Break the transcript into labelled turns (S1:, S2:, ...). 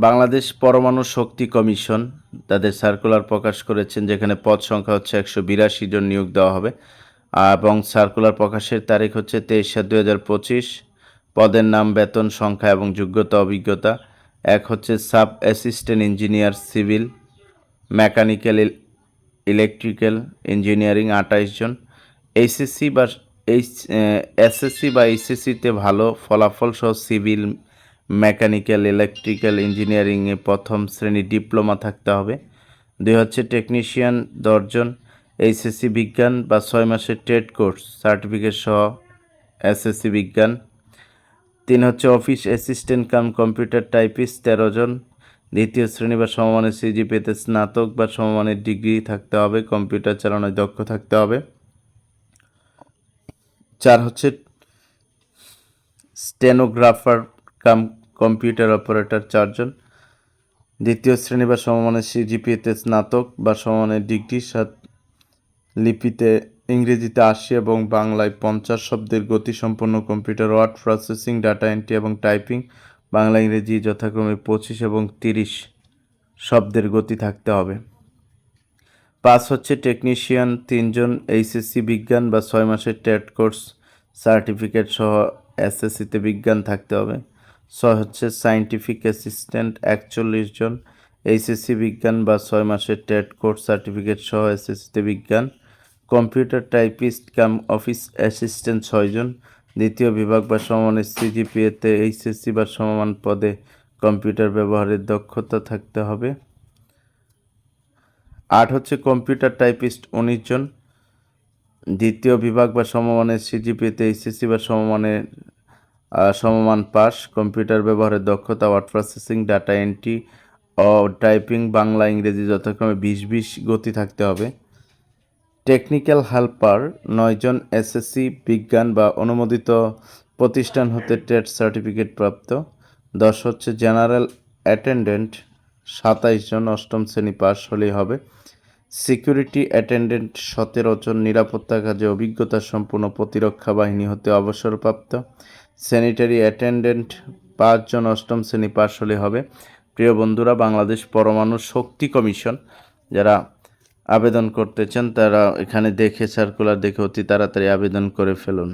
S1: বাংলাদেশ পরমাণু শক্তি কমিশন তাদের সার্কুলার প্রকাশ করেছেন, যেখানে পদ সংখ্যা হচ্ছে 182 জন নিয়োগ দেওয়া হবে এবং সার্কুলার প্রকাশের তারিখ হচ্ছে 23/7/2025। পদের নাম, বেতন, সংখ্যা এবং যোগ্যতা অভিজ্ঞতা। এক হচ্ছে sub assistant engineer civil, mechanical, electrical engineering 28 জন। এসএসসি বা এসএসসি বা এইচএসসিতে ভালো ফলাফল সহ সিভিল, মেকানিক্যাল, ইলেকট্রিক্যাল ইঞ্জিনিয়ারিংয়ে প্রথম শ্রেণী ডিপ্লোমা থাকতে হবে। 2 হচ্ছে টেকনিশিয়ান 10 জন, এইচএসসি বিজ্ঞান বা 6 মাসের ট্রেড কোর্স সার্টিফিকেট সহ এসএসসি বিজ্ঞান। 3 হচ্ছে office assistant cum computer typist 13 জন, দ্বিতীয় শ্রেণী বা সমমানের সিজিপিএতে স্নাতক বা সমমানের ডিগ্রি থাকতে হবে, কম্পিউটার চালানোয় দক্ষ থাকতে হবে। 4 হচ্ছে স্টেনোগ্রাফার কাম কম্পিউটার অপারেটর 4 জন, দ্বিতীয় শ্রেণী বা সমমানের সিজিপিএতে স্নাতক বা সমমানের ডিগ্রি, লিপিতে ইংরেজিতে 80 এবং বাংলায় 50 শব্দের গতিসম্পন্ন computer, word processing, data entry এবং টাইপিং বাংলা ইংরেজি যথাক্রমে 25 এবং 30 শব্দের গতি থাকতে হবে। 5 হচ্ছে টেকনিশিয়ান 3 জন, এইচএসসি বিজ্ঞান বা 6 মাসের ট্রেড কোর্স সার্টিফিকেট সহ এসএসসিতে বিজ্ঞান থাকতে হবে। 6 হচ্ছে সায়েন্টিফিক অ্যাসিস্ট্যান্ট 41 জন, এইচএসসি বিজ্ঞান বা 6 মাসের ট্রেড কোর্স সার্টিফিকেট সহ এসএসসিতে বিজ্ঞান। কম্পিউটার টাইপিস্ট কাম অফিস অ্যাসিস্ট্যান্ট 6 জন, দ্বিতীয় বিভাগ বা সমমানের সিজিপিএতে এইচএসসি বা সমমান পদে কম্পিউটার ব্যবহারের দক্ষতা থাকতে হবে। 8 হচ্ছে কম্পিউটার টাইপিস্ট 19 জন, দ্বিতীয় বিভাগ বা সমমানের সিজিপিএতে এইচএসসি বা সমমান পাস, কম্পিউটার ব্যবহারের দক্ষতা, ওয়ার্ড প্রসেসিং, ডাটা এন্ট্রি ও টাইপিং বাংলা ইংরেজি যথাক্রমে 20 গতি থাকতে হবে। টেকনিক্যাল হেল্পার 9 জন, এসএসসি বিজ্ঞান বা অনুমোদিত প্রতিষ্ঠান হতে ট্রেড সার্টিফিকেট প্রাপ্ত। 10 হচ্ছে জেনারেল অ্যাটেন্ডেন্ট 27 জন, 8ম শ্রেণী পাস হলেই হবে। সিকিউরিটি অ্যাটেন্ডেন্ট 17 জন, নিরাপত্তা কাজে অভিজ্ঞতা সম্পন্ন প্রতিরক্ষা বাহিনী হতে অবসরপ্রাপ্ত। স্যানিটারি অ্যাটেন্ডেন্ট 5 জন, 8ম শ্রেণী পাস হলে হবে। প্রিয় বন্ধুরা, বাংলাদেশ পরমাণু শক্তি কমিশন যারা আবেদন করতে চান তারা এখানে দেখে সার্কুলার দেখে অতি তাড়াতাড়ি আবেদন করে ফেলুন।